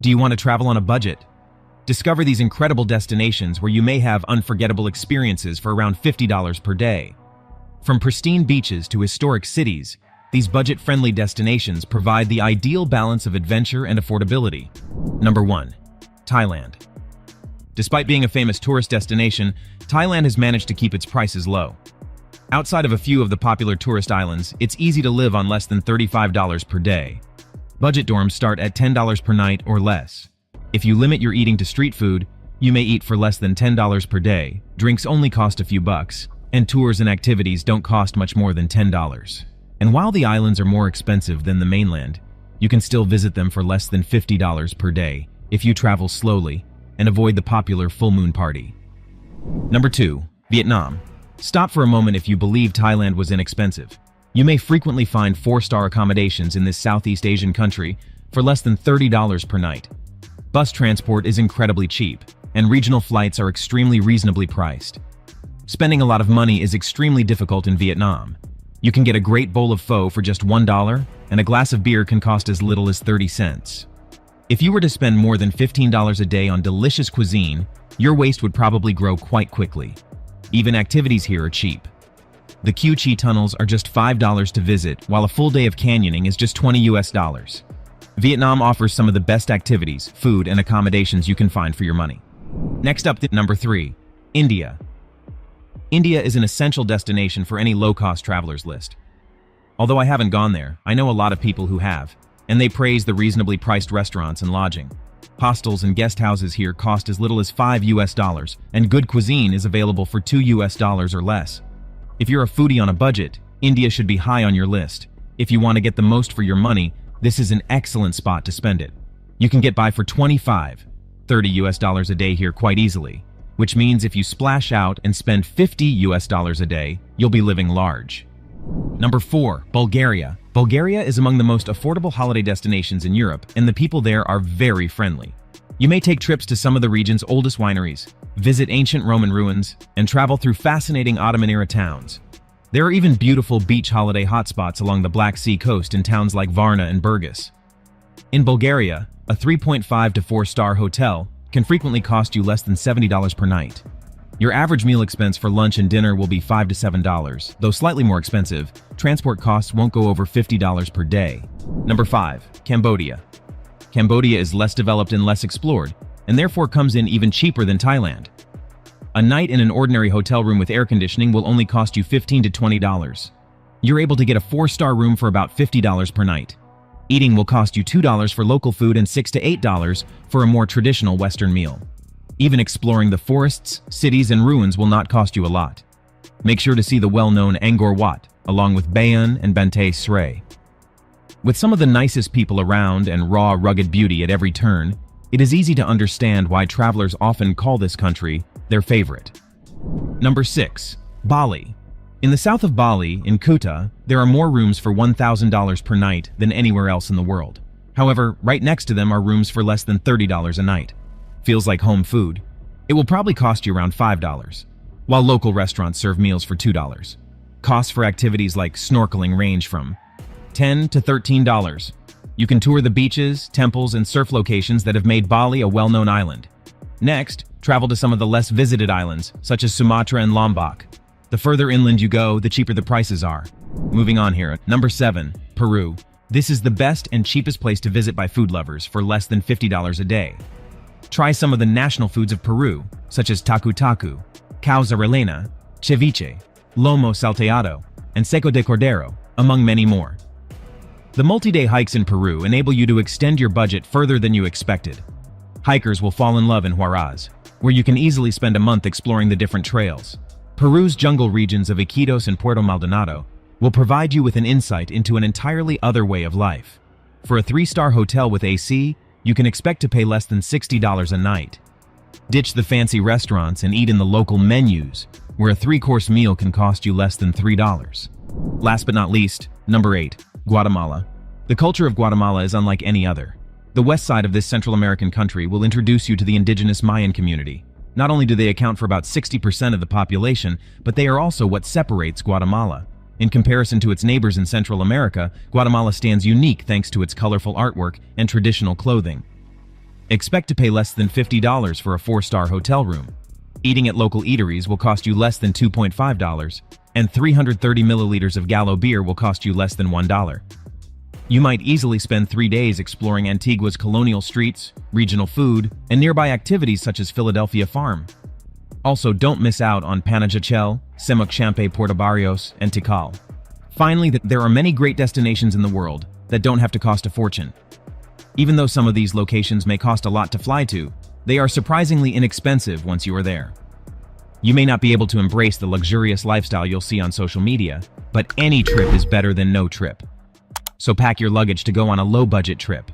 Do you want to travel on a budget? Discover these incredible destinations where you may have unforgettable experiences for around $50 per day. From pristine beaches to historic cities, these budget-friendly destinations provide the ideal balance of adventure and affordability. Number 1. Thailand. Despite being a famous tourist destination, Thailand has managed to keep its prices low. Outside of a few of the popular tourist islands, it's easy to live on less than $35 per day. Budget dorms start at $10 per night or less. If you limit your eating to street food, you may eat for less than $10 per day, drinks only cost a few bucks, and tours and activities don't cost much more than $10. And while the islands are more expensive than the mainland, you can still visit them for less than $50 per day if you travel slowly and avoid the popular full moon party. Number 2. Vietnam. Stop for a moment if you believe Thailand was inexpensive. You may frequently find 4-star accommodations in this Southeast Asian country for less than $30 per night. Bus transport is incredibly cheap, and regional flights are extremely reasonably priced. Spending a lot of money is extremely difficult in Vietnam. You can get a great bowl of pho for just $1, and a glass of beer can cost as little as 30 cents. If you were to spend more than $15 a day on delicious cuisine, your waist would probably grow quite quickly. Even activities here are cheap. The Cu Chi tunnels are just $5 to visit, while a full day of canyoning is just $20 US. Vietnam offers some of the best activities, food, and accommodations you can find for your money. Next up, number 3. India. India is an essential destination for any low-cost travelers list. Although I haven't gone there, I know a lot of people who have, and they praise the reasonably priced restaurants and lodging. Hostels and guest houses here cost as little as $5 US, and good cuisine is available for $2 US or less. If you're a foodie on a budget, India should be high on your list. If you want to get the most for your money, this is an excellent spot to spend it. You can get by for $25, $30 US a day here quite easily, which means if you splash out and spend $50 US a day, you'll be living large. Number 4. Bulgaria. Bulgaria is among the most affordable holiday destinations in Europe, and the people there are very friendly. You may take trips to some of the region's oldest wineries, visit ancient Roman ruins, and travel through fascinating Ottoman-era towns. There are even beautiful beach holiday hotspots along the Black Sea coast in towns like Varna and Burgas. In Bulgaria, a 3.5 to 4-star hotel can frequently cost you less than $70 per night. Your average meal expense for lunch and dinner will be $5 to $7, though slightly more expensive. Transport costs won't go over $50 per day. Number 5. Cambodia. Cambodia is less developed and less explored, and therefore comes in even cheaper than Thailand. A night in an ordinary hotel room with air conditioning will only cost you $15 to $20. You're able to get a 4-star room for about $50 per night. Eating will cost you $2 for local food and $6 to $8 for a more traditional Western meal. Even exploring the forests, cities, and ruins will not cost you a lot. Make sure to see the well-known Angkor Wat, along with Bayon and Bantay Sray. With some of the nicest people around and raw, rugged beauty at every turn, it is easy to understand why travelers often call this country their favorite. Number 6. Bali. In the south of Bali, in Kuta, there are more rooms for $1,000 per night than anywhere else in the world. However, right next to them are rooms for less than $30 a night. Feels like home food. It will probably cost you around $5, while local restaurants serve meals for $2. Costs for activities like snorkeling range from $10 to $13. You can tour the beaches, temples, and surf locations that have made Bali a well-known island. Next, travel to some of the less visited islands, such as Sumatra and Lombok. The further inland you go, the cheaper the prices are. Moving on here. Number 7. Peru. This is the best and cheapest place to visit by food lovers for less than $50 a day. Try some of the national foods of Peru, such as tacu tacu, causa rellena, ceviche, lomo salteado, and seco de cordero, among many more. The multi-day hikes in Peru enable you to extend your budget further than you expected. Hikers will fall in love in Huaraz, where you can easily spend a month exploring the different trails. Peru's jungle regions of Iquitos and Puerto Maldonado will provide you with an insight into an entirely other way of life. For a 3-star hotel with AC, you can expect to pay less than $60 a night. Ditch the fancy restaurants and eat in the local menus, where a 3-course meal can cost you less than $3. Last but not least, number 8. Guatemala. The culture of Guatemala is unlike any other. The west side of this Central American country will introduce you to the indigenous Mayan community. Not only do they account for about 60% of the population, but they are also what separates Guatemala. In comparison to its neighbors in Central America, Guatemala stands unique thanks to its colorful artwork and traditional clothing. Expect to pay less than $50 for a 4-star hotel room. Eating at local eateries will cost you less than $2.5, and 330 milliliters of Gallo beer will cost you less than $1. You might easily spend 3 days exploring Antigua's colonial streets, regional food, and nearby activities such as Philadelphia Farm. Also, don't miss out on Panajachel, Semuc Champe Puerto Barrios, and Tikal. Finally, there are many great destinations in the world that don't have to cost a fortune. Even though some of these locations may cost a lot to fly to, they are surprisingly inexpensive once you are there. You may not be able to embrace the luxurious lifestyle you'll see on social media, but any trip is better than no trip. So pack your luggage to go on a low-budget trip.